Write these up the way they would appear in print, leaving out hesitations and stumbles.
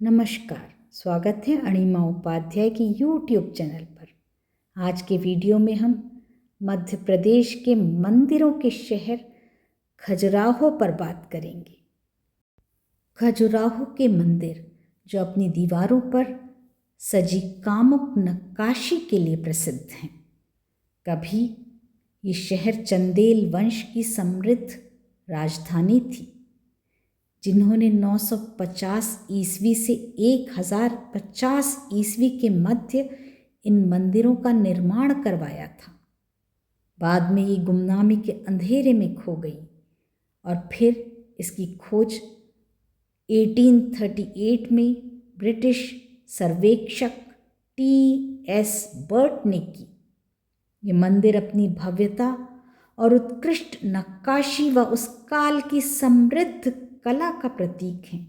नमस्कार, स्वागत है अणिमा उपाध्याय की यूट्यूब चैनल पर। आज के वीडियो में हम मध्य प्रदेश के मंदिरों के शहर खजुराहो पर बात करेंगे। खजुराहो के मंदिर जो अपनी दीवारों पर सजी कामुक नक्काशी के लिए प्रसिद्ध हैं। कभी ये शहर चंदेल वंश की समृद्ध राजधानी थी, जिन्होंने 950 ईस्वी से 1050 ईस्वी के मध्य इन मंदिरों का निर्माण करवाया था। बाद में ये गुमनामी के अंधेरे में खो गई और फिर इसकी खोज 1838 में ब्रिटिश सर्वेक्षक T.S. बर्ट ने की। ये मंदिर अपनी भव्यता और उत्कृष्ट नक्काशी व उस काल की समृद्ध कला का प्रतीक हैं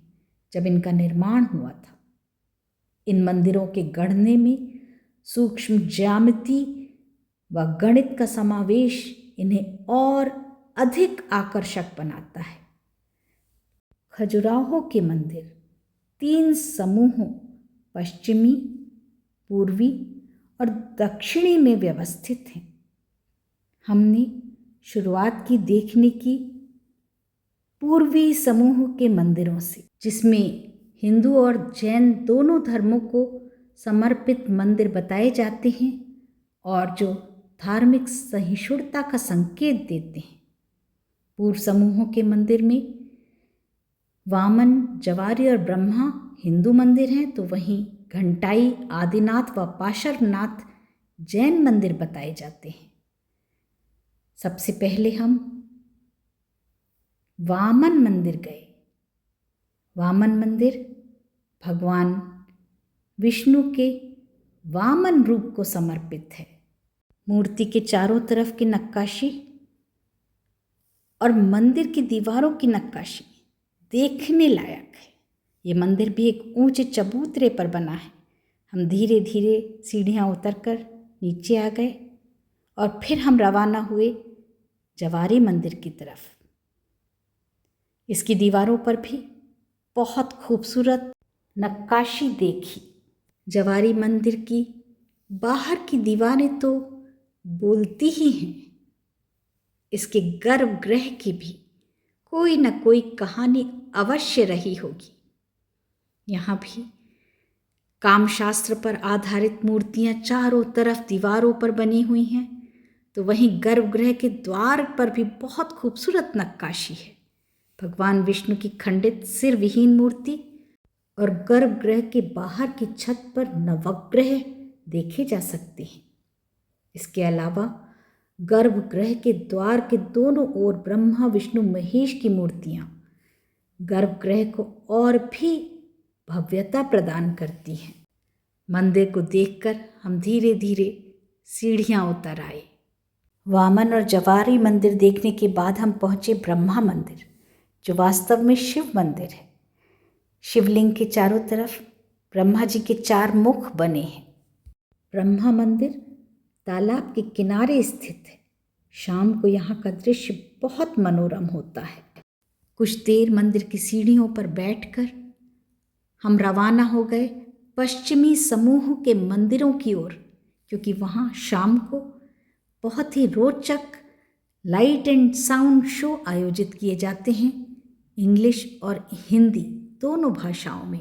जब इनका निर्माण हुआ था। इन मंदिरों के गढ़ने में सूक्ष्म ज्यामिति व गणित का समावेश इन्हें और अधिक आकर्षक बनाता है। खजुराहो के मंदिर 3 समूहों पश्चिमी, पूर्वी और दक्षिणी में व्यवस्थित हैं। हमने शुरुआत की देखने की पूर्वी समूह के मंदिरों से, जिसमें हिंदू और जैन दोनों धर्मों को समर्पित मंदिर बताए जाते हैं और जो धार्मिक सहिष्णुता का संकेत देते हैं। पूर्व समूहों के मंदिर में वामन, जवारी और ब्रह्मा हिंदू मंदिर हैं, तो वहीं घंटाई, आदिनाथ व पार्श्वनाथ जैन मंदिर बताए जाते हैं। सबसे पहले हम वामन मंदिर गए। वामन मंदिर भगवान विष्णु के वामन रूप को समर्पित है। मूर्ति के चारों तरफ की नक्काशी और मंदिर की दीवारों की नक्काशी देखने लायक है। ये मंदिर भी एक ऊंचे चबूतरे पर बना है। हम धीरे धीरे सीढ़ियाँ उतरकर नीचे आ गए और फिर हम रवाना हुए जवारी मंदिर की तरफ। इसकी दीवारों पर भी बहुत खूबसूरत नक्काशी देखी। जवारी मंदिर की बाहर की दीवारें तो बोलती ही हैं। इसके गर्भगृह की भी कोई न कोई कहानी अवश्य रही होगी। यहाँ भी कामशास्त्र पर आधारित मूर्तियाँ चारों तरफ दीवारों पर बनी हुई हैं, तो वहीं गर्भगृह के द्वार पर भी बहुत खूबसूरत नक्काशी है। भगवान विष्णु की खंडित सिर विहीन मूर्ति और गर्भगृह के बाहर की छत पर नवग्रह देखे जा सकते हैं। इसके अलावा गर्भगृह के द्वार के दोनों ओर ब्रह्मा, विष्णु, महेश की मूर्तियाँ गर्भगृह को और भी भव्यता प्रदान करती हैं। मंदिर को देखकर हम धीरे धीरे सीढ़ियाँ उतर आए। वामन और जवारी मंदिर देखने के बाद हम पहुँचे ब्रह्मा मंदिर, जो वास्तव में शिव मंदिर है। शिवलिंग के चारों तरफ ब्रह्मा जी के 4 मुख बने हैं। ब्रह्मा मंदिर तालाब के किनारे स्थित है। शाम को यहाँ का दृश्य बहुत मनोरम होता है। कुछ देर मंदिर की सीढ़ियों पर बैठकर हम रवाना हो गए पश्चिमी समूह के मंदिरों की ओर, क्योंकि वहाँ शाम को बहुत ही रोचक लाइट एंड साउंड शो आयोजित किए जाते हैं। इंग्लिश और हिंदी दोनों भाषाओं में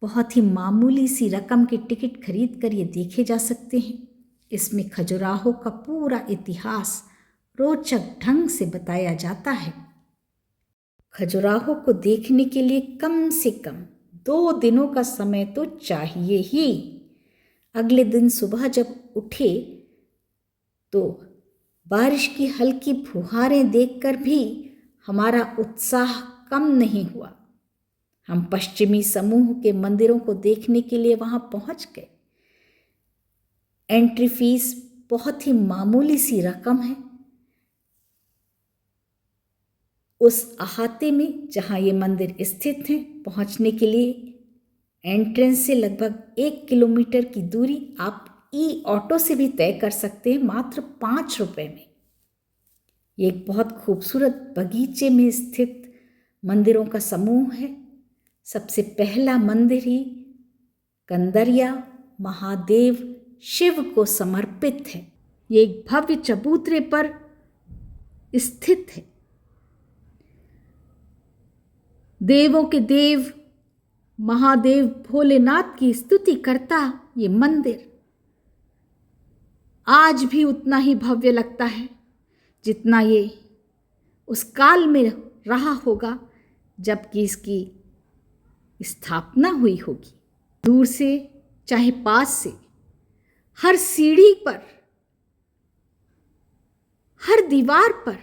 बहुत ही मामूली सी रकम की टिकट खरीद कर ये देखे जा सकते हैं। इसमें खजुराहो का पूरा इतिहास रोचक ढंग से बताया जाता है। खजुराहो को देखने के लिए कम से कम 2 दिनों का समय तो चाहिए ही। अगले दिन सुबह जब उठे तो बारिश की हल्की फुहारें देखकर भी हमारा उत्साह कम नहीं हुआ। हम पश्चिमी समूह के मंदिरों को देखने के लिए वहाँ पहुँच गए। एंट्री फीस बहुत ही मामूली सी रकम है। उस अहाते में जहाँ ये मंदिर स्थित हैं, पहुँचने के लिए एंट्रेंस से लगभग 1 किलोमीटर की दूरी आप ऑटो से भी तय कर सकते हैं, मात्र 5 रुपये में। ये एक बहुत खूबसूरत बगीचे में स्थित मंदिरों का समूह है। सबसे पहला मंदिर ही कंदरिया महादेव शिव को समर्पित है। ये एक भव्य चबूतरे पर स्थित है। देवों के देव महादेव भोलेनाथ की स्तुति करता ये मंदिर आज भी उतना ही भव्य लगता है जितना ये उस काल में रहा होगा जबकि इसकी स्थापना हुई होगी। दूर से चाहे पास से, हर सीढ़ी पर, हर दीवार पर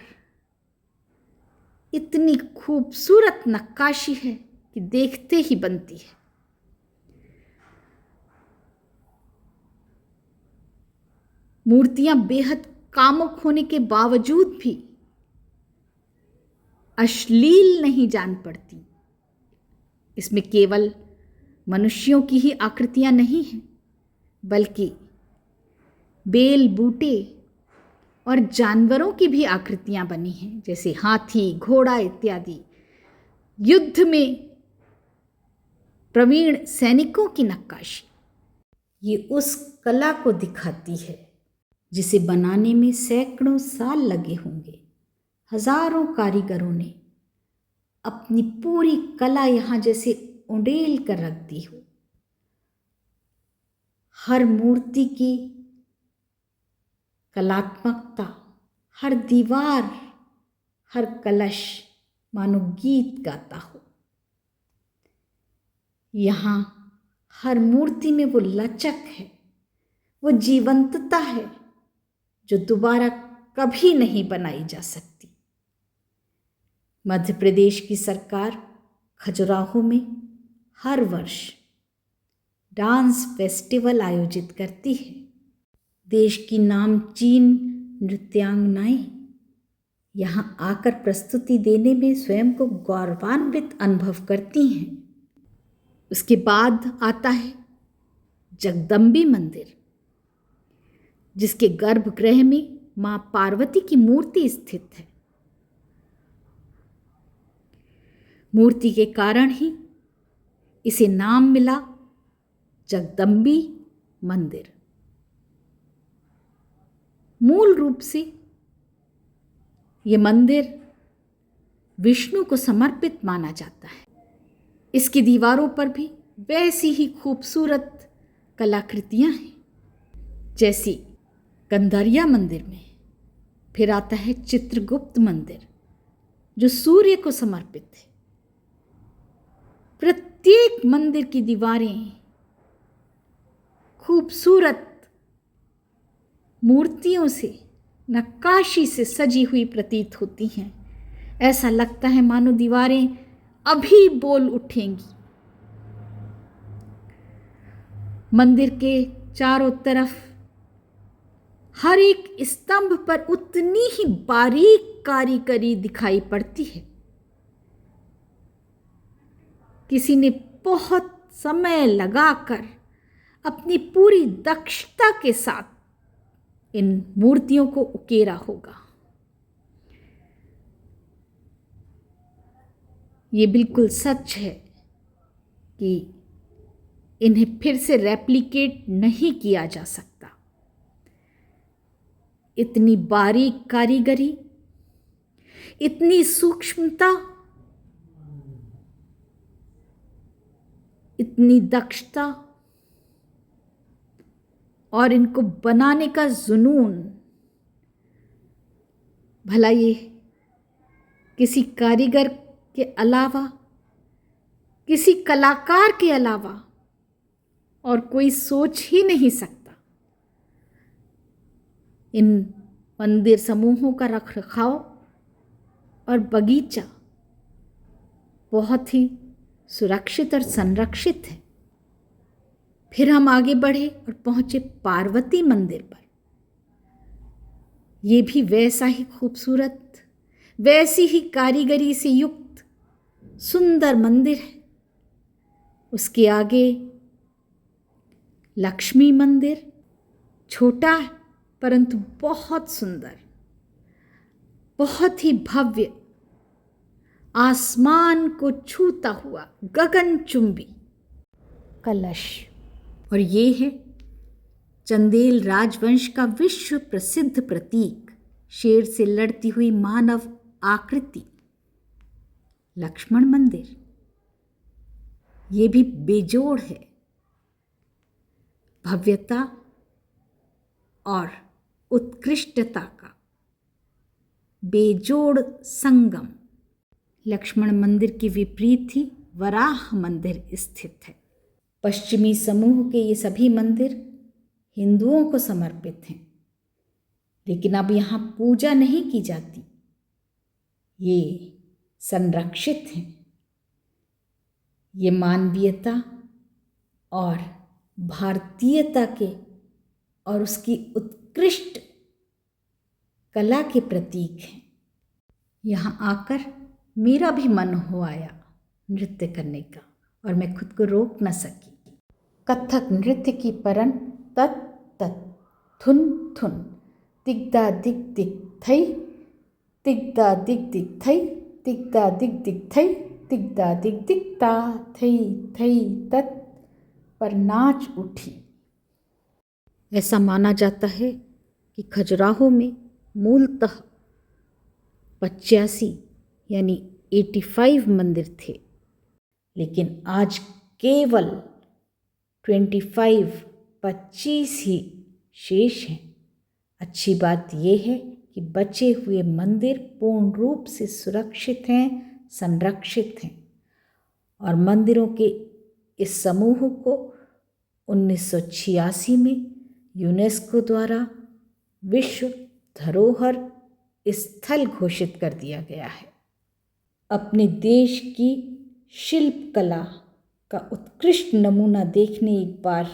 इतनी खूबसूरत नक्काशी है कि देखते ही बनती है। मूर्तियां बेहद कामुक होने के बावजूद भी अश्लील नहीं जान पड़ती। इसमें केवल मनुष्यों की ही आकृतियां नहीं हैं, बल्कि बेल बूटे और जानवरों की भी आकृतियां बनी हैं, जैसे हाथी, घोड़ा इत्यादि। युद्ध में प्रवीण सैनिकों की नक्काशी ये उस कला को दिखाती है जिसे बनाने में सैकड़ों साल लगे होंगे। हजारों कारीगरों ने अपनी पूरी कला यहाँ जैसे उंडेल कर रख दी हो। हर मूर्ति की कलात्मकता, हर दीवार, हर कलश मानो गीत गाता हो। यहाँ हर मूर्ति में वो लचक है, वो जीवंतता है जो दोबारा कभी नहीं बनाई जा सकती। मध्य प्रदेश की सरकार खजुराहो में हर वर्ष डांस फेस्टिवल आयोजित करती है। देश की नामचीन नृत्यांगनाएं यहाँ आकर प्रस्तुति देने में स्वयं को गौरवान्वित अनुभव करती हैं। उसके बाद आता है जगदम्बी मंदिर, जिसके गर्भगृह में मां पार्वती की मूर्ति स्थित है। मूर्ति के कारण ही इसे नाम मिला जगदम्बी मंदिर। मूल रूप से ये मंदिर विष्णु को समर्पित माना जाता है। इसकी दीवारों पर भी वैसी ही खूबसूरत कलाकृतियां हैं जैसी कंदरिया मंदिर में। फिर आता है चित्रगुप्त मंदिर जो सूर्य को समर्पित है। प्रत्येक मंदिर की दीवारें खूबसूरत मूर्तियों से, नक्काशी से सजी हुई प्रतीत होती हैं। ऐसा लगता है मानो दीवारें अभी बोल उठेंगी। मंदिर के चारों तरफ हर एक स्तंभ पर उतनी ही बारीक कारीगरी दिखाई पड़ती है। किसी ने बहुत समय लगाकर अपनी पूरी दक्षता के साथ इन मूर्तियों को उकेरा होगा। ये बिल्कुल सच है कि इन्हें फिर से रेप्लिकेट नहीं किया जा सकता। इतनी बारीक कारीगरी, इतनी सूक्ष्मता, इतनी दक्षता और इनको बनाने का जुनून, भला ये किसी कारीगर के अलावा, किसी कलाकार के अलावा और कोई सोच ही नहीं सकता। इन मंदिर समूहों का रखरखाव और बगीचा बहुत ही सुरक्षित और संरक्षित है। फिर हम आगे बढ़े और पहुंचे पार्वती मंदिर पर। ये भी वैसा ही खूबसूरत, वैसी ही कारीगरी से युक्त सुंदर मंदिर है। उसके आगे लक्ष्मी मंदिर, छोटा है परंतु बहुत सुंदर, बहुत ही भव्य आसमान को छूता हुआ गगनचुंबी कलश। और ये है चंदेल राजवंश का विश्व प्रसिद्ध प्रतीक, शेर से लड़ती हुई मानव आकृति लक्ष्मण मंदिर। ये भी बेजोड़ है, भव्यता और उत्कृष्टता का बेजोड़ संगम। लक्ष्मण मंदिर के विपरीत ही वराह मंदिर स्थित है। पश्चिमी समूह के ये सभी मंदिर हिंदुओं को समर्पित हैं, लेकिन अब यहाँ पूजा नहीं की जाती, ये संरक्षित हैं। ये मानवीयता और भारतीयता के और उसकी उत्कृष्ट कला के प्रतीक हैं। यहाँ आकर मेरा भी मन हो आया नृत्य करने का, और मैं खुद को रोक न सकी। कथक नृत्य की परन तत तत थुन थुन दिग्दा दिग दिग थई, दिग्दा दिग दिग थई, दिग्दा दिग दिग थई, दिग्दा दिग दिगता थई थई तत पर नाच उठी। ऐसा माना जाता है कि खजुराहो में मूलतः 85 यानी 85 मंदिर थे, लेकिन आज केवल 25 ही शेष हैं। अच्छी बात यह है कि बचे हुए मंदिर पूर्ण रूप से सुरक्षित हैं, संरक्षित हैं, और मंदिरों के इस समूह को 1986 में यूनेस्को द्वारा विश्व धरोहर स्थल घोषित कर दिया गया है। अपने देश की शिल्प कला का उत्कृष्ट नमूना देखने एक बार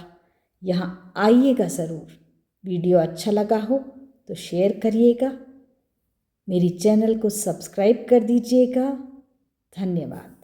यहाँ आइएगा ज़रूर। वीडियो अच्छा लगा हो तो शेयर करिएगा, मेरी चैनल को सब्सक्राइब कर दीजिएगा। धन्यवाद।